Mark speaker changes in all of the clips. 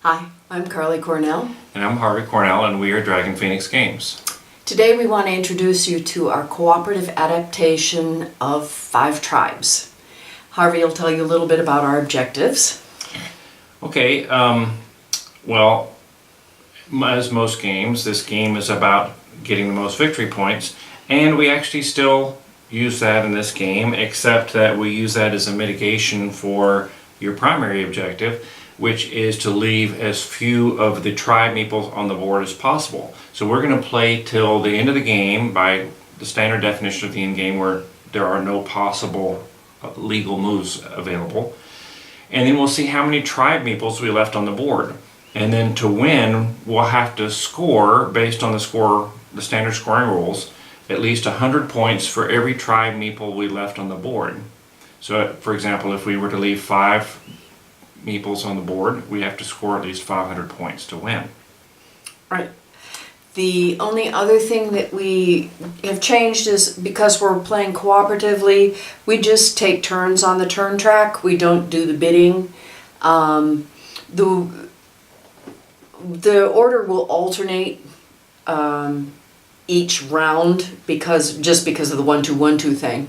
Speaker 1: Hi, I'm Carly Cornell.
Speaker 2: And I'm Harvey Cornell, and we are Dragon Phoenix Games.
Speaker 1: Today we want to introduce you to our cooperative adaptation of 5 tribes. Harvey will tell you a little bit about our objectives.
Speaker 2: Okay, well, as most games, this game is about getting the most victory points, and we actually still use that in this game, except that we use that as a mitigation for your primary objective, which is to leave as few of the tribe meeples on the board as possible. So we're going to play till the end of the game by the standard definition of the end game, where there are no possible legal moves available. And then we'll see how many tribe meeples we left on the board. And then to win, we'll have to score, based on the standard scoring rules, at least 100 points for every tribe meeple we left on the board. So, for example, if we were to leave 5 meeples on the board, we have to score at least 500 points to win.
Speaker 1: Right. The only other thing that we have changed is, because we're playing cooperatively, we just take turns on the turn track. We don't do the bidding. The order will alternate each round because of the 1-2-1-2 thing.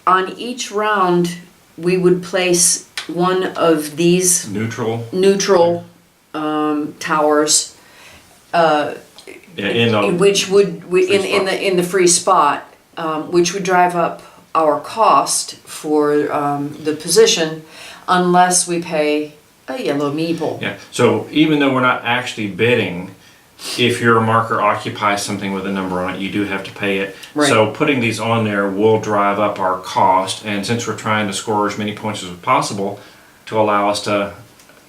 Speaker 1: On each round, we would place one of these neutral towers, which would in the free spot, which would drive up our cost for the position, unless we pay a yellow meeple.
Speaker 2: Yeah. So even though we're not actually bidding, if your marker occupies something with a number on it, you do have to pay it.
Speaker 1: Right.
Speaker 2: So putting these on there will drive up our cost, and since we're trying to score as many points as possible to allow us to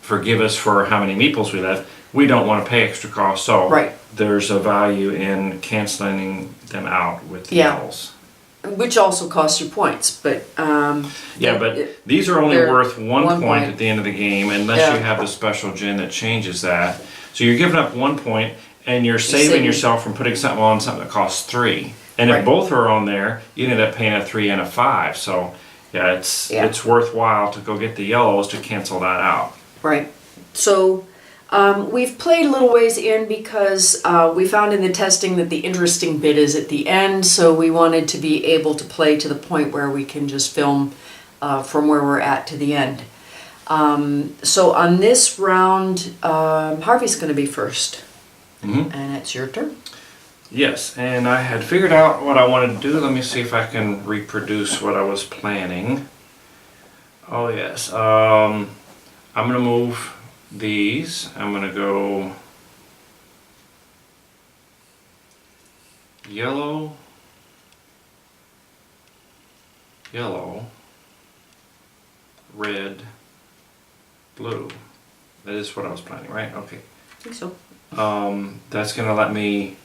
Speaker 2: forgive us for how many meeples we left, we don't want to pay extra costs. So there's a value in canceling them out with the yells.
Speaker 1: Which also costs you points, but
Speaker 2: but these are only worth one point at the end of the game, unless you have the special gen that changes that. So you're giving up 1 point, and you're saving yourself from putting something on something that costs 3. And if both are on there, you end up paying a 3 and a 5. So yeah, it's worthwhile to go get the yellows to cancel that out.
Speaker 1: Right. So we've played a little ways in because we found in the testing that the interesting bit is at the end, so we wanted to be able to play to the point where we can just film from where we're at to the end. So on this round, Harvey's going to be first, and it's your turn.
Speaker 2: Yes, and I had figured out what I wanted to do. Let me see if I can reproduce what I was planning. Oh yes, I'm going to move these. I'm going to go yellow, yellow, red, blue. That is what I was planning, right? Okay.
Speaker 1: I think so.
Speaker 2: That's going to let me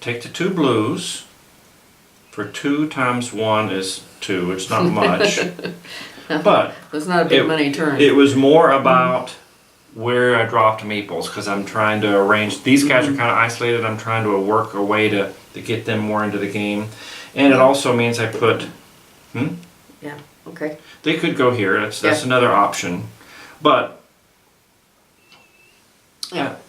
Speaker 2: take the 2 blues. For 2 times 1 is 2. It's not much. But
Speaker 1: it's not a big money turn.
Speaker 2: It was more about where I dropped meeples, because I'm trying to arrange. These guys are kind of isolated. I'm trying to work a way to get them more into the game. And it also means I put...
Speaker 1: Yeah, okay.
Speaker 2: They could go here. That's another option. But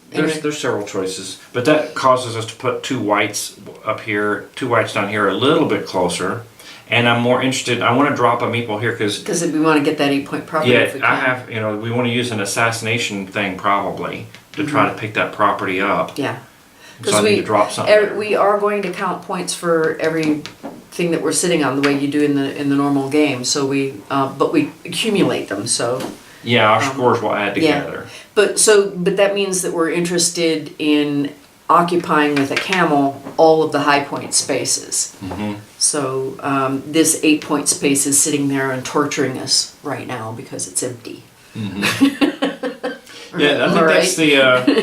Speaker 2: there's several choices. But that causes us to put 2 whites up here, 2 whites down here, a little bit closer. And I'm more interested, I want to drop a meeple here because
Speaker 1: we want to get that 8-point property if we can.
Speaker 2: I have, we want to use an assassination thing probably to try to pick that property up.
Speaker 1: Yeah.
Speaker 2: So I need to drop something.
Speaker 1: We are going to count points for everything that we're sitting on, the way you do in the normal game. So but we accumulate them. So
Speaker 2: yeah, our scores will add together.
Speaker 1: Yeah. But that means that we're interested in occupying with a camel all of the high point spaces. So this 8-point space is sitting there and torturing us right now because it's empty.
Speaker 2: Yeah, I think that's the,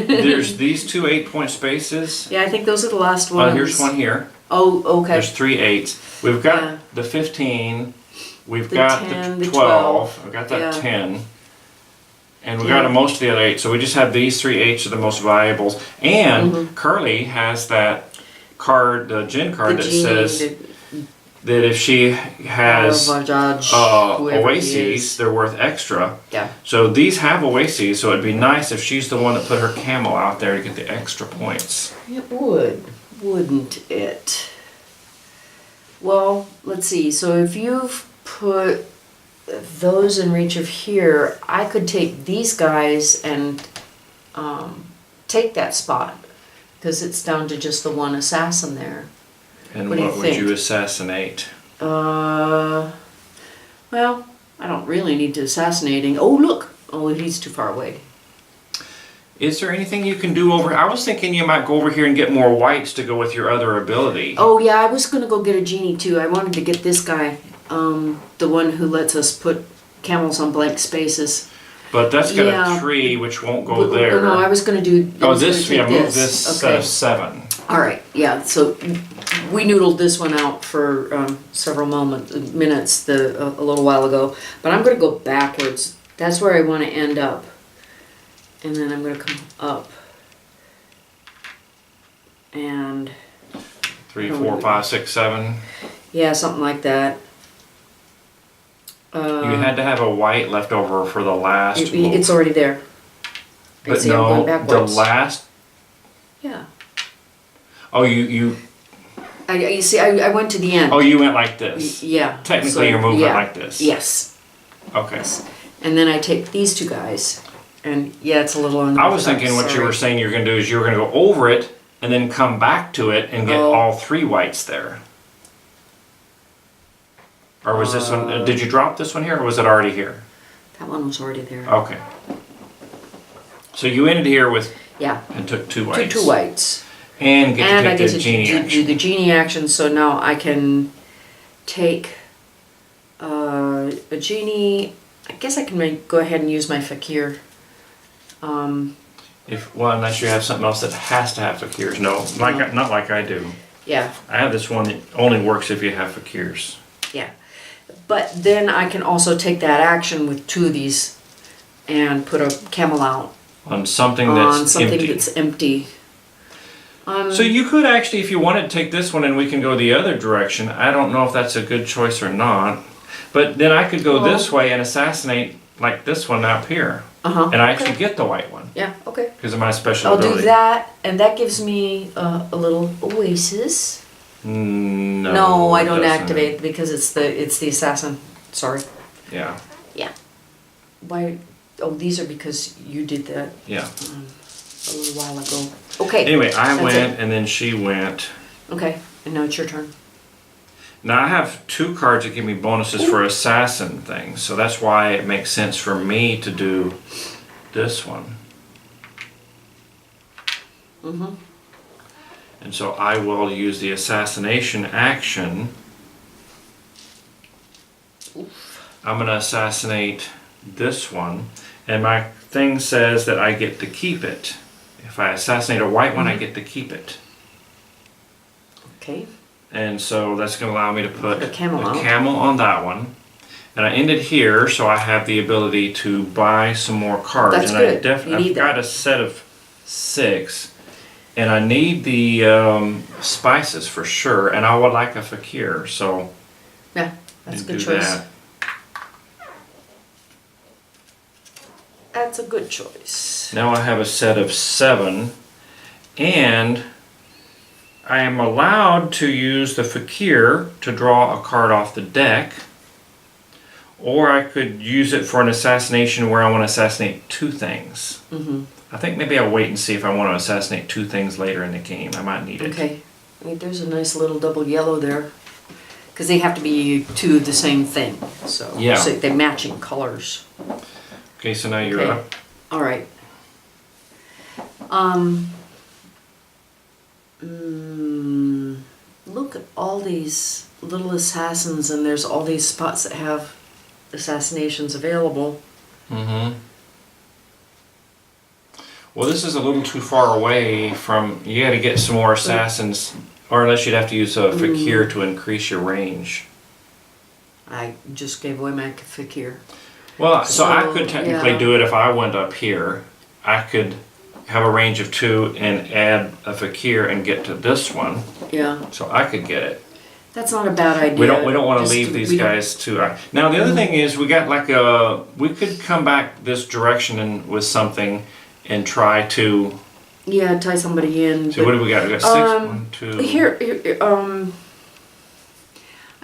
Speaker 2: there's these 2 8-point spaces.
Speaker 1: Yeah, I think those are the last ones.
Speaker 2: Here's one here.
Speaker 1: Oh, okay.
Speaker 2: There's 3 8s. We've got the 15, we've got
Speaker 1: 10,
Speaker 2: the 12, I've got that 10, and we got most of the other 8. So we just have these 3 8s are the most valuables. And Curly has that card, the gen card that says that if she has
Speaker 1: whoever he
Speaker 2: oases,
Speaker 1: is.
Speaker 2: they're worth extra.
Speaker 1: Yeah.
Speaker 2: So these have oases, so it'd be nice if she's the one that put her camel out there to get the extra points.
Speaker 1: It would, wouldn't it? Well, let's see. So if you've put those in reach of here, I could take these guys and take that spot because it's down to just the one assassin there.
Speaker 2: And
Speaker 1: What do you
Speaker 2: what would
Speaker 1: think?
Speaker 2: you assassinate?
Speaker 1: Well, I don't really need to assassinating. Oh, look! Oh, he's too far away.
Speaker 2: Is there anything you can do over? I was thinking you might go over here and get more whites to go with your other ability.
Speaker 1: Oh, yeah, I was gonna go get a genie too. I wanted to get this guy, the one who lets us put camels on blank spaces.
Speaker 2: But that's got
Speaker 1: Yeah.
Speaker 2: a 3, which won't go there.
Speaker 1: No, I was gonna do. I
Speaker 2: Oh,
Speaker 1: was
Speaker 2: this,
Speaker 1: gonna
Speaker 2: yeah,
Speaker 1: take
Speaker 2: move this set of 7.
Speaker 1: All right, yeah. So we noodled this one out for several minutes, a little while ago. But I'm gonna go backwards. That's where I want to end up, and then I'm gonna come up. And
Speaker 2: 3, 4, 5, 6, 7.
Speaker 1: yeah, something like that.
Speaker 2: You had to have a white left over for the last move.
Speaker 1: It's already there.
Speaker 2: But
Speaker 1: See, I'm
Speaker 2: no,
Speaker 1: going
Speaker 2: the
Speaker 1: backwards.
Speaker 2: last.
Speaker 1: Yeah.
Speaker 2: Oh, you
Speaker 1: You see, I went to the end.
Speaker 2: Oh, you went like this.
Speaker 1: Yeah.
Speaker 2: Technically,
Speaker 1: So,
Speaker 2: you're moving
Speaker 1: yeah.
Speaker 2: like this.
Speaker 1: Yes.
Speaker 2: Okay.
Speaker 1: And then I take these two guys, and yeah, it's a little unorthodox.
Speaker 2: I was thinking what you were saying you're going to do is you were going to go over it and then come back to it and get
Speaker 1: Oh.
Speaker 2: all 3 whites there. Or was this one? Did you drop this one here, or was it already here?
Speaker 1: That one was already there.
Speaker 2: Okay. So you ended here with
Speaker 1: Yeah.
Speaker 2: and took 2 whites.
Speaker 1: Two whites.
Speaker 2: And get
Speaker 1: And
Speaker 2: to
Speaker 1: I
Speaker 2: take
Speaker 1: get
Speaker 2: the
Speaker 1: to
Speaker 2: genie
Speaker 1: do
Speaker 2: action.
Speaker 1: the genie action, so now I can take a genie. I guess I can go ahead and use my fakir.
Speaker 2: Well, unless you have something else that has to have fakirs. No, not like I do.
Speaker 1: Yeah,
Speaker 2: I have this one that only works if you have fakirs.
Speaker 1: yeah. But then I can also take that action with 2 of these and put a camel out
Speaker 2: On something
Speaker 1: on
Speaker 2: that's
Speaker 1: something
Speaker 2: empty.
Speaker 1: that's empty.
Speaker 2: So you could actually, if you wanted to take this one and we can go the other direction, I don't know if that's a good choice or not. But then I could go this way and assassinate like this one up here.
Speaker 1: Uh-huh.
Speaker 2: And I actually get the white one
Speaker 1: Yeah, okay.
Speaker 2: because of my special
Speaker 1: I'll
Speaker 2: ability.
Speaker 1: do that, and that gives me a little oasis.
Speaker 2: No,
Speaker 1: No, I
Speaker 2: it
Speaker 1: don't
Speaker 2: doesn't.
Speaker 1: activate because it's the assassin. Sorry.
Speaker 2: Yeah,
Speaker 1: Yeah. Why? Oh, these are because you did that
Speaker 2: yeah.
Speaker 1: a little while ago. Okay.
Speaker 2: Anyway, I
Speaker 1: That's
Speaker 2: went
Speaker 1: it.
Speaker 2: and then she went.
Speaker 1: Okay, and now it's your turn.
Speaker 2: Now I have 2 cards that give me bonuses for assassin things, so that's why it makes sense for me to do this one.
Speaker 1: Mm-hmm.
Speaker 2: And so I will use the assassination action. I'm going to assassinate this one, and my thing says that I get to keep it. If I assassinate a white one, I get to keep it.
Speaker 1: Okay.
Speaker 2: And so that's going to allow me to put
Speaker 1: The camel out.
Speaker 2: camel on that one. And I ended here, so I have the ability to buy some more cards.
Speaker 1: That's
Speaker 2: and
Speaker 1: good. You
Speaker 2: I've
Speaker 1: need
Speaker 2: got
Speaker 1: that.
Speaker 2: a set of 6. And I need the spices for sure. And I would like a fakir, so
Speaker 1: Yeah, that's a
Speaker 2: you
Speaker 1: good
Speaker 2: do
Speaker 1: choice.
Speaker 2: that.
Speaker 1: That's a good choice.
Speaker 2: Now I have a set of 7. And I am allowed to use the fakir to draw a card off the deck. Or I could use it for an assassination where I want to assassinate 2 things.
Speaker 1: Mm-hmm.
Speaker 2: I think maybe I'll wait and see if I want to assassinate 2 things later in the game. I might need it.
Speaker 1: Okay. I mean, there's a nice little double yellow there. Because they have to be 2 of the same thing. So,
Speaker 2: Yeah.
Speaker 1: so they're matching colors.
Speaker 2: Okay, so now you're
Speaker 1: Okay.
Speaker 2: up.
Speaker 1: All right. Look at all these little assassins, and there's all these spots that have assassinations available.
Speaker 2: Mm-hmm. Well, this is a little too far away from... You got to get some more assassins, or unless you'd have to use a fakir to increase your range.
Speaker 1: I just gave away my fakir.
Speaker 2: Well, so I
Speaker 1: So,
Speaker 2: could technically
Speaker 1: yeah.
Speaker 2: do it if I went up here. I could have a range of 2 and add a fakir and get to this one.
Speaker 1: Yeah.
Speaker 2: So I could get it.
Speaker 1: That's not a bad idea.
Speaker 2: We don't want to
Speaker 1: Just
Speaker 2: leave these
Speaker 1: we don't-
Speaker 2: guys to. Now the other thing is we got like a. We could come back this direction and with something, and try to.
Speaker 1: Yeah, tie somebody in.
Speaker 2: So what do we got? We got 6, 1, 2.
Speaker 1: Here, I'm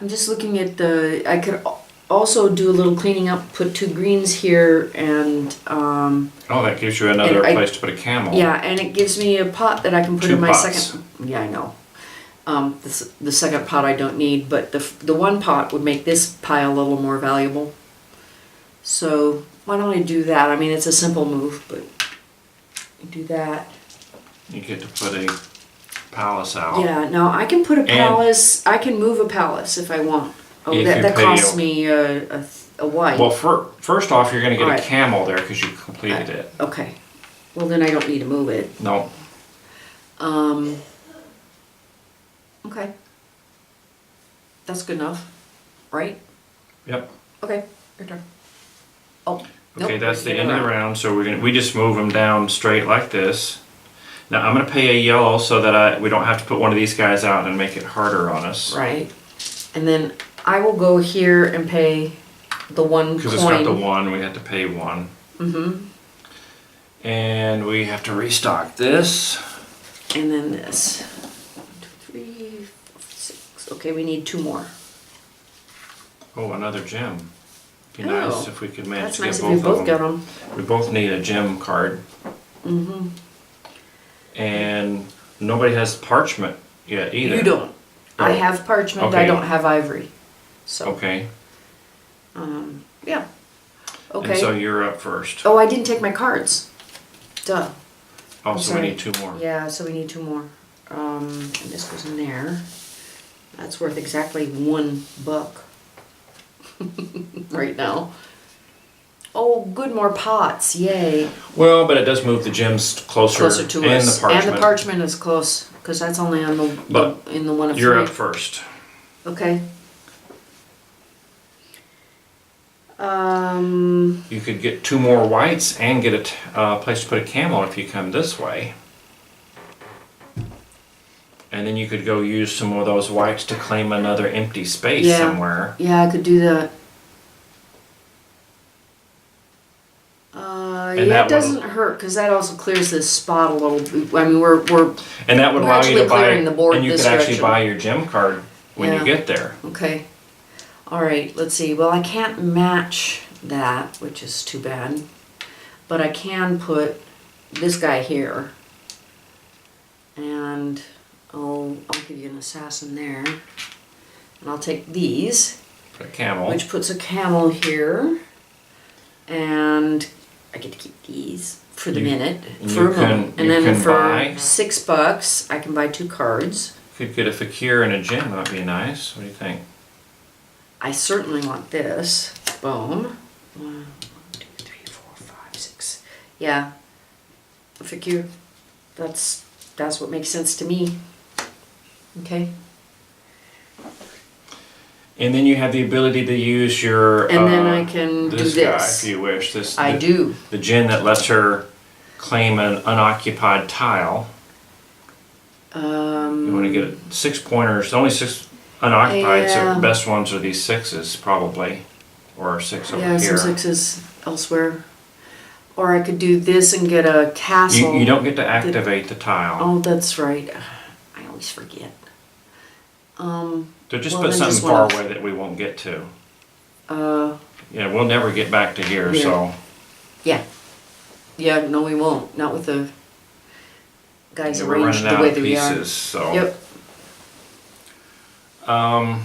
Speaker 1: just looking at I could also do a little cleaning up, put 2 greens here, and
Speaker 2: Oh, that gives you another
Speaker 1: and
Speaker 2: place to put a camel.
Speaker 1: yeah, and it gives me a pot that I can put
Speaker 2: 2
Speaker 1: in my
Speaker 2: pots.
Speaker 1: second. Yeah, I know. The second pot I don't need, but the one pot would make this pile a little more valuable. So why don't I do that? I mean, it's a simple move, but you do that.
Speaker 2: You get to put a palace out.
Speaker 1: Yeah, now I can put a palace. I can move a palace if I want. Oh,
Speaker 2: If
Speaker 1: that,
Speaker 2: you
Speaker 1: that
Speaker 2: pay
Speaker 1: costs
Speaker 2: a-
Speaker 1: me a white.
Speaker 2: Well, first off, you're going to get
Speaker 1: Alright.
Speaker 2: a camel there because you completed it.
Speaker 1: Okay. Well, then I don't need to move it.
Speaker 2: No.
Speaker 1: Okay. That's good enough, right?
Speaker 2: Yep.
Speaker 1: Okay, your turn. Oh,
Speaker 2: Okay,
Speaker 1: nope,
Speaker 2: that's the
Speaker 1: get
Speaker 2: end of the
Speaker 1: around.
Speaker 2: round. So we just move them down straight like this. Now I'm going to pay a yellow so that we don't have to put one of these guys out and make it harder on us.
Speaker 1: Right. And then I will go here and pay the 1 coin.
Speaker 2: Because it's got the 1, we have to pay 1.
Speaker 1: Mm-hmm.
Speaker 2: And we have to restock this.
Speaker 1: And then this. 1, 2, 3, 4, 6. Okay, we need 2 more.
Speaker 2: Oh, another gem. Be
Speaker 1: Oh,
Speaker 2: nice if we could manage
Speaker 1: That's
Speaker 2: to get
Speaker 1: nice if
Speaker 2: both
Speaker 1: we
Speaker 2: of
Speaker 1: both
Speaker 2: them.
Speaker 1: get them.
Speaker 2: We both need a gem card.
Speaker 1: Mm-hmm.
Speaker 2: And nobody has parchment yet either.
Speaker 1: You don't. I
Speaker 2: Oh.
Speaker 1: have parchment.
Speaker 2: Okay.
Speaker 1: I don't have ivory. So.
Speaker 2: Okay.
Speaker 1: Yeah. Okay.
Speaker 2: And so you're up first.
Speaker 1: Oh, I didn't take my cards. Duh.
Speaker 2: Oh, so we
Speaker 1: sorry.
Speaker 2: need 2 more.
Speaker 1: Yeah, so we need 2 more. And this goes in there. That's worth exactly $1 right now. Oh, good, more pots. Yay.
Speaker 2: Well, but it does move the gems closer
Speaker 1: Closer to
Speaker 2: and
Speaker 1: us.
Speaker 2: the parchment.
Speaker 1: And the parchment is close, because that's only on
Speaker 2: But
Speaker 1: in the 1 of 3.
Speaker 2: You're up first.
Speaker 1: Okay.
Speaker 2: You could get 2 more whites and get a place to put a camel if you come this way. And then you could go use some of those whites to claim another empty space
Speaker 1: Yeah.
Speaker 2: somewhere.
Speaker 1: Yeah, I could do that.
Speaker 2: And
Speaker 1: Yeah,
Speaker 2: that
Speaker 1: it doesn't hurt, because that also clears this spot a little bit. I mean, we're
Speaker 2: And that would
Speaker 1: We're
Speaker 2: allow you to
Speaker 1: actually
Speaker 2: buy,
Speaker 1: clearing the board
Speaker 2: and you
Speaker 1: this
Speaker 2: could actually
Speaker 1: direction.
Speaker 2: buy your gem card when
Speaker 1: Yeah.
Speaker 2: you get there.
Speaker 1: okay. All right, let's see. Well, I can't match that, which is too bad. But I can put this guy here. And I'll give you an assassin there. And I'll take these,
Speaker 2: Put a camel.
Speaker 1: which puts a camel here. And I get to keep these for the
Speaker 2: You-
Speaker 1: minute,
Speaker 2: and
Speaker 1: for
Speaker 2: you
Speaker 1: a moment.
Speaker 2: can-
Speaker 1: And
Speaker 2: you
Speaker 1: then
Speaker 2: can
Speaker 1: for
Speaker 2: buy-
Speaker 1: $6, I can buy 2 cards.
Speaker 2: Could get a fakir and a gem. That'd be nice. What do you think?
Speaker 1: I certainly want this. Boom. 1, 2, 3, 4, 5, 6. Yeah. A figure. That's what makes sense to me. Okay.
Speaker 2: And then you have the ability to use your.
Speaker 1: And then I can do
Speaker 2: this guy
Speaker 1: this.
Speaker 2: if you wish. This.
Speaker 1: I do.
Speaker 2: The gem that lets her claim an unoccupied tile. You want to get 6 pointers. Only 6 unoccupied. So
Speaker 1: Yeah.
Speaker 2: the best ones are these 6s probably, or 6 over
Speaker 1: Yeah,
Speaker 2: here.
Speaker 1: some 6s elsewhere. Or I could do this and get a castle.
Speaker 2: You don't get to activate the tile.
Speaker 1: Oh, that's right. I always forget.
Speaker 2: So just
Speaker 1: well,
Speaker 2: put
Speaker 1: then
Speaker 2: something
Speaker 1: just
Speaker 2: far
Speaker 1: one of-
Speaker 2: away that we won't get to.
Speaker 1: Uh,
Speaker 2: Yeah, we'll never get back to here.
Speaker 1: Yeah.
Speaker 2: So
Speaker 1: yeah. Yeah, no, we won't. Not with the guys
Speaker 2: yeah, we're
Speaker 1: arranged
Speaker 2: running
Speaker 1: the
Speaker 2: out
Speaker 1: way
Speaker 2: of
Speaker 1: that we are.
Speaker 2: pieces. So.
Speaker 1: Yep.
Speaker 2: Now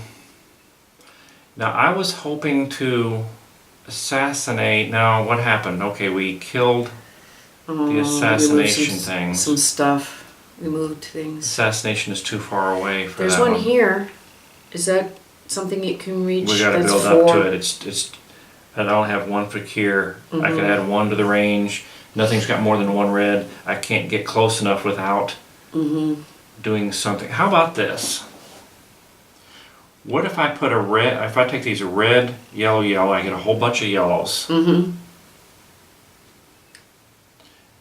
Speaker 2: I was hoping to assassinate. Now what happened? Okay, we killed the assassination thing.
Speaker 1: Some stuff. We moved things.
Speaker 2: Assassination is too far away for
Speaker 1: There's
Speaker 2: that
Speaker 1: one
Speaker 2: one.
Speaker 1: here. Is that something it can reach?
Speaker 2: We got to
Speaker 1: That's
Speaker 2: build
Speaker 1: 4.
Speaker 2: up to it. It's. I only have 1 fakir. I
Speaker 1: Mm-hmm.
Speaker 2: could add 1 to the range. Nothing's got more than 1 red. I can't get close enough without
Speaker 1: Mm-hmm.
Speaker 2: doing something. How about this? What if I put a red? If I take these red, yellow, yellow, I get a whole bunch of yellows.
Speaker 1: Mm-hmm.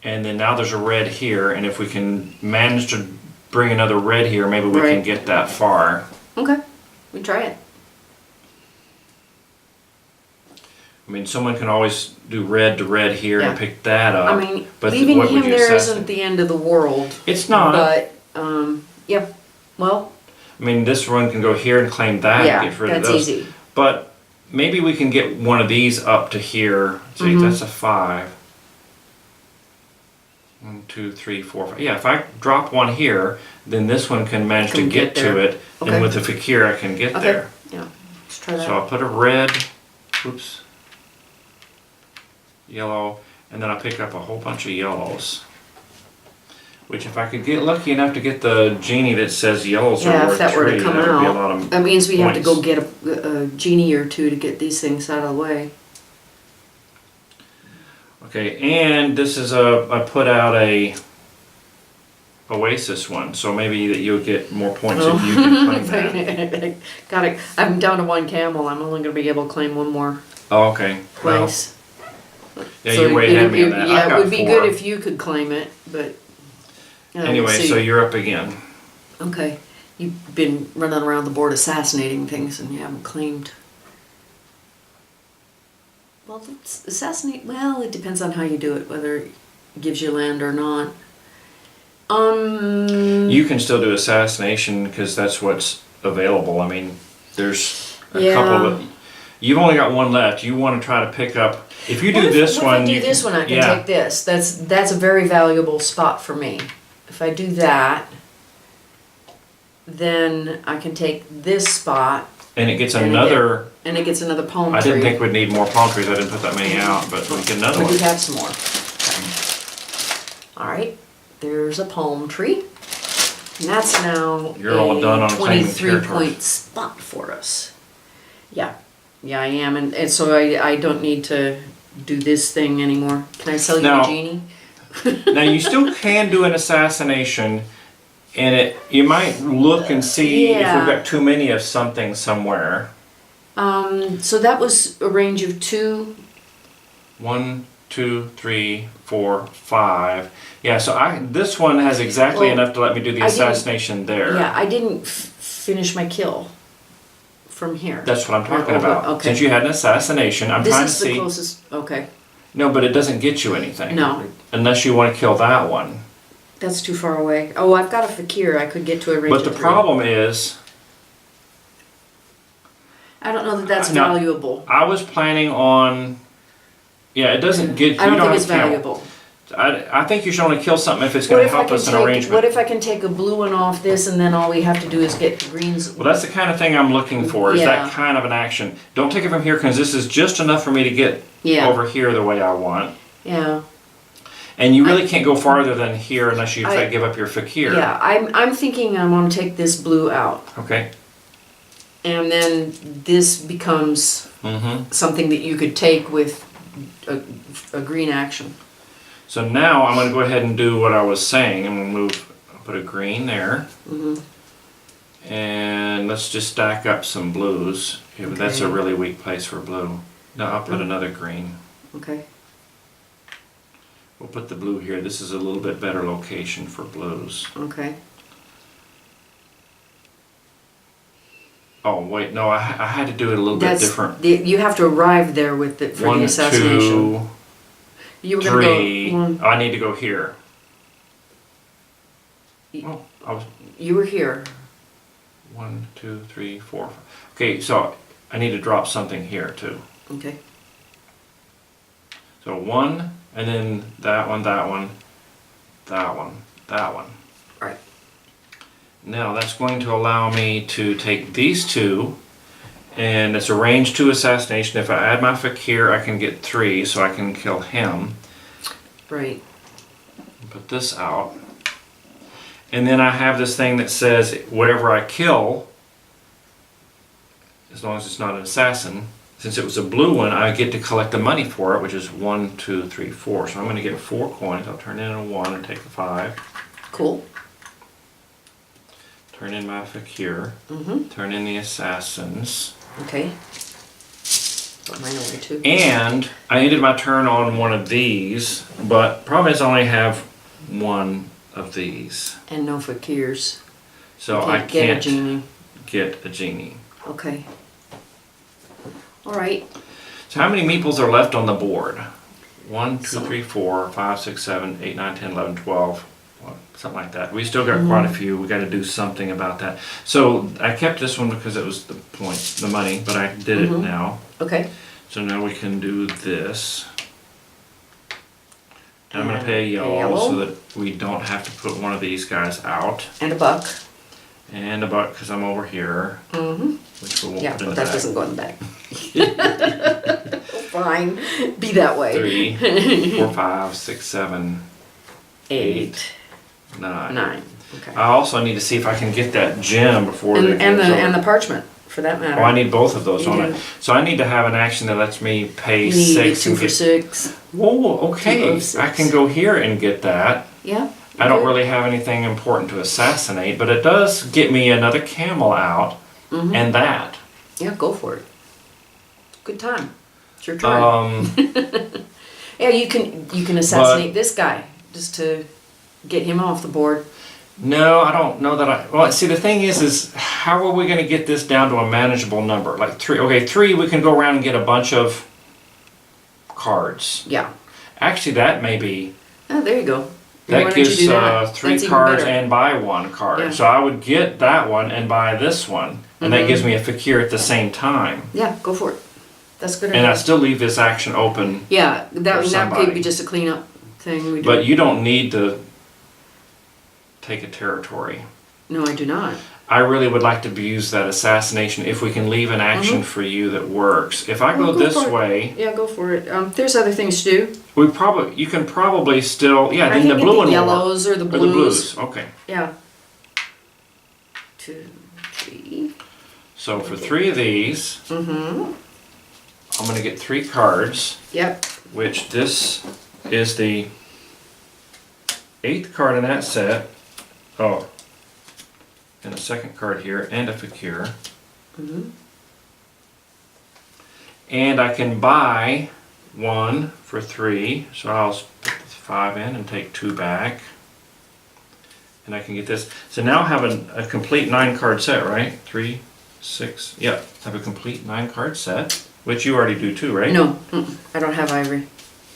Speaker 2: And then now there's a red here, and if we can manage to bring another red here, maybe we can
Speaker 1: Right.
Speaker 2: get that far.
Speaker 1: Okay. We try it.
Speaker 2: I mean, someone can always do red to red here
Speaker 1: Yeah.
Speaker 2: and pick that up.
Speaker 1: I mean,
Speaker 2: but
Speaker 1: leaving
Speaker 2: what would
Speaker 1: him
Speaker 2: you
Speaker 1: there
Speaker 2: assassinate?
Speaker 1: isn't the end of the world.
Speaker 2: It's not.
Speaker 1: But, yeah, well,
Speaker 2: I mean, this one can go here and claim that
Speaker 1: yeah,
Speaker 2: and get rid of
Speaker 1: that's
Speaker 2: those.
Speaker 1: easy.
Speaker 2: But maybe we can get one of these up to here. See, that's a 5. 1, 2, 3, 4, 5. Yeah, if I drop one here, then this one can manage to get to
Speaker 1: there.
Speaker 2: it.
Speaker 1: Okay.
Speaker 2: And with the fakir, I can get
Speaker 1: Okay,
Speaker 2: there.
Speaker 1: yeah, let's try that.
Speaker 2: So I'll put a red, oops, yellow, and then I'll pick up a whole bunch of yellows. Which, if I could get lucky enough to get the genie that says yellows are
Speaker 1: Yeah,
Speaker 2: worth
Speaker 1: if that were to
Speaker 2: 3,
Speaker 1: come
Speaker 2: that would be a
Speaker 1: out,
Speaker 2: lot of
Speaker 1: that means we have to go
Speaker 2: points.
Speaker 1: get a genie or two to get these things out of the way.
Speaker 2: Okay, and this is I put out a Oasis one, so maybe that you'll get more points if you can claim that.
Speaker 1: Got it. I'm down to 1 camel. I'm only going to be able to claim 1 more
Speaker 2: Oh, okay. Well,
Speaker 1: place.
Speaker 2: yeah, you're way ahead of me on that. I've
Speaker 1: Yeah, it
Speaker 2: got
Speaker 1: would be
Speaker 2: 4.
Speaker 1: good if you could claim it, but
Speaker 2: Anyway,
Speaker 1: see.
Speaker 2: so you're up again.
Speaker 1: Okay, you've been running around the board assassinating things, and you haven't claimed. Well, let's assassinate. Well, it depends on how you do it, whether it gives you land or not.
Speaker 2: You can still do assassination because that's what's available. I mean, there's a
Speaker 1: Yeah.
Speaker 2: couple of. You've only got 1 left. You want to try to pick up. If you do this
Speaker 1: what
Speaker 2: one,
Speaker 1: if I do
Speaker 2: you
Speaker 1: this
Speaker 2: can,
Speaker 1: one, I can
Speaker 2: yeah.
Speaker 1: take this. That's a very valuable spot for me. If I do that, then I can take this spot,
Speaker 2: And it gets
Speaker 1: and
Speaker 2: another.
Speaker 1: and it gets another palm
Speaker 2: I
Speaker 1: tree.
Speaker 2: didn't think we'd need more palm trees. I didn't put that many out, but we get another
Speaker 1: We
Speaker 2: one.
Speaker 1: do have some more. All right, there's a palm tree. And that's now
Speaker 2: You're all done on claiming
Speaker 1: 23-point
Speaker 2: territories.
Speaker 1: spot for us. Yeah, yeah, I am, and so I don't need to do this thing anymore. Can I sell you
Speaker 2: Now-
Speaker 1: a genie?
Speaker 2: Now you still can do an assassination, and you might look and see if
Speaker 1: Yeah.
Speaker 2: we've got too many of something somewhere.
Speaker 1: So that was a range of 2.
Speaker 2: 1, 2, 3, 4, 5. Yeah, so this one has exactly
Speaker 1: Well,
Speaker 2: enough to let me do the
Speaker 1: I didn't-
Speaker 2: assassination there.
Speaker 1: Yeah, I didn't finish my kill from here.
Speaker 2: That's what I'm talking
Speaker 1: Oh,
Speaker 2: about.
Speaker 1: okay.
Speaker 2: Since you had an assassination, I'm
Speaker 1: This
Speaker 2: trying to
Speaker 1: is the
Speaker 2: see.
Speaker 1: closest. Okay,
Speaker 2: No, but it doesn't get you anything.
Speaker 1: No.
Speaker 2: Unless you want to kill that one.
Speaker 1: that's too far away. Oh, I've got a fakir. I could get to a range
Speaker 2: But
Speaker 1: of
Speaker 2: the
Speaker 1: 3.
Speaker 2: problem is,
Speaker 1: I don't know that that's
Speaker 2: No.
Speaker 1: valuable.
Speaker 2: I was planning on. Yeah, it doesn't get.
Speaker 1: I don't think
Speaker 2: have
Speaker 1: it's
Speaker 2: to kill.
Speaker 1: valuable.
Speaker 2: I think you should only kill something if it's
Speaker 1: What
Speaker 2: going to
Speaker 1: if I
Speaker 2: help
Speaker 1: can
Speaker 2: us in
Speaker 1: take?
Speaker 2: arrangement.
Speaker 1: What if I can take a blue one off this, and then all we have to do is get the greens?
Speaker 2: Well, that's the kind of thing I'm looking for, is
Speaker 1: Yeah.
Speaker 2: that kind of an action. Don't take it from here, because this is just enough for me to get
Speaker 1: Yeah.
Speaker 2: over here the way I want.
Speaker 1: Yeah.
Speaker 2: And you really can't go farther than here unless you
Speaker 1: I-
Speaker 2: give up your fakir.
Speaker 1: Yeah. I'm thinking I want to take this blue out,
Speaker 2: Okay.
Speaker 1: and then this becomes
Speaker 2: Mm-hmm.
Speaker 1: something that you could take with a green action.
Speaker 2: So now I'm going to go ahead and do what I was saying. I'm going to move, I'll put a green there.
Speaker 1: Mm-hmm.
Speaker 2: And let's just stack up some blues. Yeah, but that's a
Speaker 1: Okay.
Speaker 2: really weak place for blue. No, I'll put another green.
Speaker 1: Okay.
Speaker 2: We'll put the blue here. This is a little bit better location for blues.
Speaker 1: Okay.
Speaker 2: Oh, wait, no, I had to do it a little bit different.
Speaker 1: You have to arrive there with it for the
Speaker 2: 1,
Speaker 1: assassination.
Speaker 2: 2,
Speaker 1: You were
Speaker 2: 3.
Speaker 1: gonna go.
Speaker 2: I need to go here. Oh, I was
Speaker 1: You were here.
Speaker 2: 1, 2, 3, 4, 5. Okay, so I need to drop something here too.
Speaker 1: Okay.
Speaker 2: So 1, and then that one, that one, that one, that one.
Speaker 1: Right.
Speaker 2: Now that's going to allow me to take these 2, and it's a range 2 assassination. If I add my fakir, I can get 3, so I can kill him.
Speaker 1: Right.
Speaker 2: Put this out. And then I have this thing that says whatever I kill, as long as it's not an assassin, since it was a blue one, I get to collect the money for it, which is 1, 2, 3, 4. So I'm going to get 4 coins. I'll turn in a 1 and take the 5.
Speaker 1: Cool.
Speaker 2: Turn in my fakir.
Speaker 1: Mm-hmm.
Speaker 2: Turn in the assassins.
Speaker 1: Okay. Put mine away too.
Speaker 2: And I ended my turn on one of these, but problem is I only have 1 of these.
Speaker 1: And no fakirs.
Speaker 2: So
Speaker 1: You
Speaker 2: I
Speaker 1: get a
Speaker 2: can't
Speaker 1: genie.
Speaker 2: get a genie.
Speaker 1: Okay. All right.
Speaker 2: So how many meeples are left on the board? 1, 2,
Speaker 1: So-
Speaker 2: 3, 4, 5, 6, 7, 8, 9, 10, 11, 12, something like that. We still got quite a few. We got to do something about that. So I kept this one because it was the point, the money, but I did it now.
Speaker 1: Okay.
Speaker 2: So now we can do this. And I'm going to
Speaker 1: And
Speaker 2: pay
Speaker 1: a
Speaker 2: yellow
Speaker 1: yellow.
Speaker 2: so that we don't have to put one of these guys out.
Speaker 1: And a buck.
Speaker 2: And a buck because I'm over here.
Speaker 1: Mm-hmm.
Speaker 2: Which we won't
Speaker 1: Yeah,
Speaker 2: put in
Speaker 1: but
Speaker 2: the
Speaker 1: that
Speaker 2: bag.
Speaker 1: doesn't go in the bag. Fine. Be that way.
Speaker 2: 3, 4, 5, 6, 7,
Speaker 1: 8,
Speaker 2: 9.
Speaker 1: 9. Okay.
Speaker 2: I also need to see if I can get that gem before
Speaker 1: And,
Speaker 2: it
Speaker 1: and
Speaker 2: goes
Speaker 1: the
Speaker 2: over.
Speaker 1: and the parchment, for that matter.
Speaker 2: Oh, I need both of those,
Speaker 1: You
Speaker 2: don't
Speaker 1: do.
Speaker 2: I? So I need to have an action that lets me pay
Speaker 1: You need
Speaker 2: 6
Speaker 1: 2
Speaker 2: and
Speaker 1: for
Speaker 2: get...
Speaker 1: 6.
Speaker 2: Whoa, okay.
Speaker 1: 2 of 6.
Speaker 2: I can go here and get that.
Speaker 1: Yeah.
Speaker 2: I don't
Speaker 1: good.
Speaker 2: really have anything important to assassinate, but it does get me another camel out
Speaker 1: Mhm.
Speaker 2: and that.
Speaker 1: Yeah, go for it. Good time. It's your turn. Yeah, you can assassinate this guy just to get him off the board.
Speaker 2: No, I don't know that I... Well, see, the thing is how are we going to get this down to a manageable number? Like 3. Okay, 3, we can go around and get a bunch of cards.
Speaker 1: Yeah.
Speaker 2: Actually, that may be...
Speaker 1: Oh, there you go. Why
Speaker 2: That
Speaker 1: don't you
Speaker 2: gives
Speaker 1: do that?
Speaker 2: 3
Speaker 1: That's even
Speaker 2: cards
Speaker 1: better.
Speaker 2: and buy 1 card.
Speaker 1: Yeah.
Speaker 2: So I would get that one and buy this one. And that
Speaker 1: Mhm.
Speaker 2: gives me a fakir at the same time.
Speaker 1: Yeah, go for it. That's good.
Speaker 2: And I still leave this action open.
Speaker 1: Yeah,
Speaker 2: for
Speaker 1: that could
Speaker 2: somebody.
Speaker 1: be just a cleanup thing we do.
Speaker 2: But you don't need to take a territory.
Speaker 1: No, I do not.
Speaker 2: I really would like to use that assassination if we can leave an action for you that works. If I
Speaker 1: Well,
Speaker 2: go
Speaker 1: go
Speaker 2: this
Speaker 1: for it.
Speaker 2: way,
Speaker 1: Yeah, go for it. There's other things to do.
Speaker 2: you can probably still, yeah,
Speaker 1: I
Speaker 2: then
Speaker 1: can
Speaker 2: the
Speaker 1: get
Speaker 2: blue
Speaker 1: the
Speaker 2: one will work.
Speaker 1: yellows or the
Speaker 2: Or
Speaker 1: blues.
Speaker 2: okay.
Speaker 1: Yeah. 2, 3.
Speaker 2: So for 3 of these,
Speaker 1: Mm-hmm.
Speaker 2: I'm going to get 3 cards,
Speaker 1: Yep.
Speaker 2: which this is the 8th card in that set. Oh, and a second card here, and a fakir.
Speaker 1: Mm-hmm.
Speaker 2: And I can buy 1 for 3, so I'll put the 5 in and take 2 back. And I can get this. So now I have a complete 9 card set, right? 3, 6, yeah. I have a complete 9 card set, which you already do too, right?
Speaker 1: No, I don't have ivory.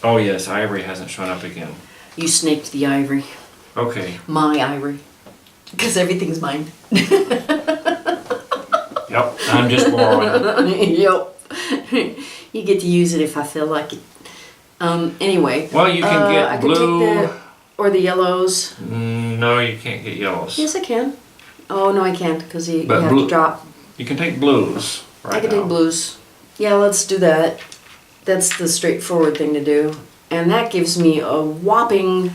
Speaker 2: Oh yes, ivory hasn't shown up again.
Speaker 1: You snaked the ivory.
Speaker 2: Okay,
Speaker 1: My ivory. Because everything's mine.
Speaker 2: yep, I'm just borrowing.
Speaker 1: Yep. You get to use it if I feel like it. Anyway.
Speaker 2: Well, you can
Speaker 1: I
Speaker 2: get
Speaker 1: can
Speaker 2: blue.
Speaker 1: take or the yellows.
Speaker 2: No, you can't get yellows.
Speaker 1: Yes, I can. Oh, no, I can't because you
Speaker 2: But
Speaker 1: have
Speaker 2: blue-
Speaker 1: to drop.
Speaker 2: You can take blues right
Speaker 1: I can
Speaker 2: now.
Speaker 1: take blues. Yeah, let's do that. That's the straightforward thing to do. And that gives me a whopping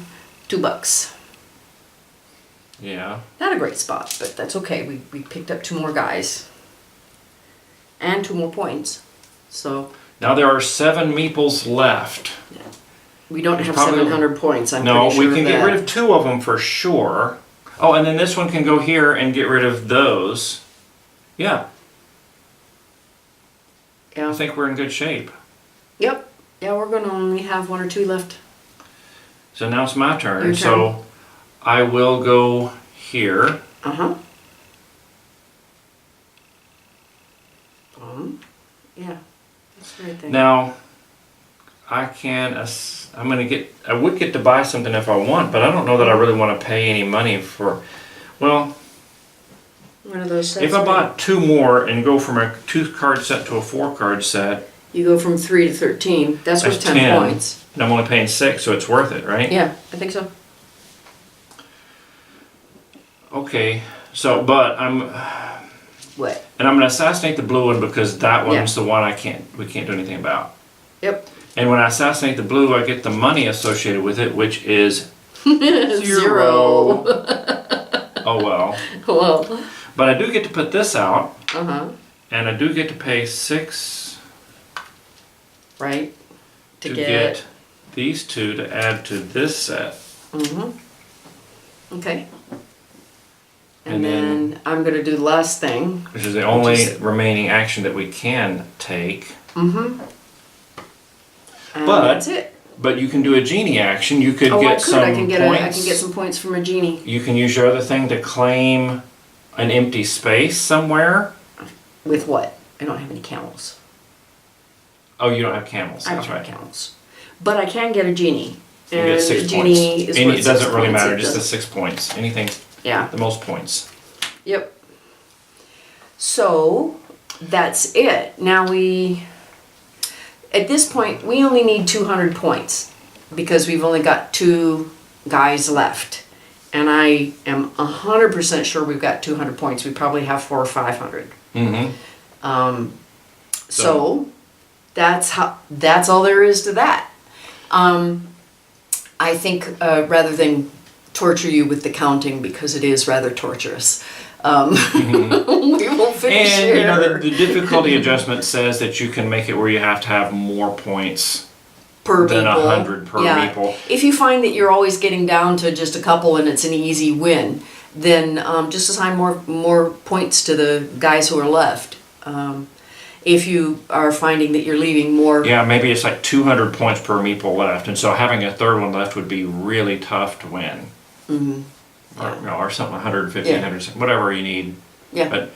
Speaker 1: $2.
Speaker 2: Yeah.
Speaker 1: Not a great spot, but that's okay. We picked up 2 more guys. And 2 more points. So
Speaker 2: Now there are 7 meeples left.
Speaker 1: we don't
Speaker 2: It's
Speaker 1: have
Speaker 2: probably-
Speaker 1: 700 points, I'm
Speaker 2: No,
Speaker 1: pretty sure
Speaker 2: we can
Speaker 1: of
Speaker 2: get
Speaker 1: that.
Speaker 2: rid of 2 of them for sure. Oh, and then this one can go here and get rid of those. Yeah, I
Speaker 1: Yeah.
Speaker 2: think we're in good shape.
Speaker 1: Yep. Yeah, we're gonna only have 1 or 2 left.
Speaker 2: So now it's my turn.
Speaker 1: Your turn.
Speaker 2: So I will go here.
Speaker 1: Uh-huh. Yeah. That's right there.
Speaker 2: Now I can. I'm gonna get. I would get to buy something if I want, but I don't know that I really want to pay any money for. Well,
Speaker 1: One of those sets.
Speaker 2: if I bought 2 more and go from a 2 card set to a 4 card set,
Speaker 1: You go from 3 to 13. That's worth
Speaker 2: that's
Speaker 1: 10
Speaker 2: 10.
Speaker 1: points.
Speaker 2: And I'm only paying 6, so it's worth it, right?
Speaker 1: Yeah, I think so.
Speaker 2: Okay. So, but
Speaker 1: What?
Speaker 2: and I'm gonna assassinate the blue one because that
Speaker 1: Yeah.
Speaker 2: one's the one we can't do anything about.
Speaker 1: Yep.
Speaker 2: And when I assassinate the blue, I get the money associated with it, which is
Speaker 1: Zero.
Speaker 2: Oh well.
Speaker 1: Well,
Speaker 2: But I do get to put this out,
Speaker 1: uh-huh.
Speaker 2: and I do get to pay 6
Speaker 1: Right.
Speaker 2: to get these 2 to add to this set.
Speaker 1: Mm-hmm. Okay. And,
Speaker 2: And then-
Speaker 1: then I'm gonna do the last thing.
Speaker 2: Which is the only
Speaker 1: is-
Speaker 2: remaining action that we can take.
Speaker 1: Mm-hmm. And
Speaker 2: But-
Speaker 1: that's it.
Speaker 2: But you can do a genie action. You could
Speaker 1: Oh,
Speaker 2: get
Speaker 1: I could.
Speaker 2: some
Speaker 1: I can get
Speaker 2: points.
Speaker 1: I can get some points from a genie.
Speaker 2: You can use your other thing to claim an empty space somewhere.
Speaker 1: With what? I don't have any camels.
Speaker 2: Oh, you don't have camels.
Speaker 1: I don't
Speaker 2: That's
Speaker 1: have
Speaker 2: right.
Speaker 1: camels. But I can get a genie.
Speaker 2: You get 6
Speaker 1: a
Speaker 2: points.
Speaker 1: genie is
Speaker 2: And
Speaker 1: worth
Speaker 2: it doesn't
Speaker 1: 6
Speaker 2: really
Speaker 1: points.
Speaker 2: matter,
Speaker 1: It
Speaker 2: just the
Speaker 1: doesn't-
Speaker 2: 6 points. Anything,
Speaker 1: Yeah.
Speaker 2: the most points.
Speaker 1: Yep. So that's it. Now at this point, we only need 200 points because we've only got 2 guys left. And I am 100% sure we've got 200 points. We probably have 400 or 500.
Speaker 2: Mm-hmm.
Speaker 1: So that's all there is to that. I think rather than torture you with the counting, because it is rather torturous, we will finish
Speaker 2: And
Speaker 1: here.
Speaker 2: you know, the difficulty adjustment says that you can make it where you have to have more points
Speaker 1: per
Speaker 2: than
Speaker 1: meeple.
Speaker 2: 100 per meeple.
Speaker 1: If you find that you're always getting down to just a couple and it's an easy win, then just assign more points to the guys who are left. If you are finding that you're leaving more,
Speaker 2: Yeah, maybe it's like 200 points per meeple left, and so having a third one left would be really tough to win.
Speaker 1: Mm-hmm.
Speaker 2: Or, you know, or something 150,
Speaker 1: Yeah.
Speaker 2: 100, whatever you need.
Speaker 1: yeah.
Speaker 2: But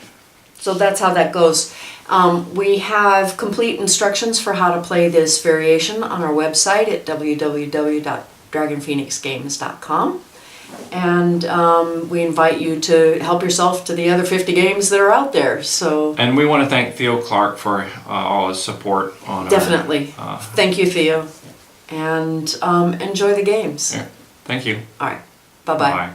Speaker 1: So that's how that goes. We have complete instructions for how to play this variation on our website at www.dragonphoenixgames.com. And we invite you to help yourself to the other 50 games that are out there. So
Speaker 2: and we want to thank Theo Clark for all his support on
Speaker 1: definitely.
Speaker 2: our,
Speaker 1: Thank you, Theo. And enjoy the games.
Speaker 2: yeah, thank you.
Speaker 1: All right. Bye-bye.
Speaker 2: Bye.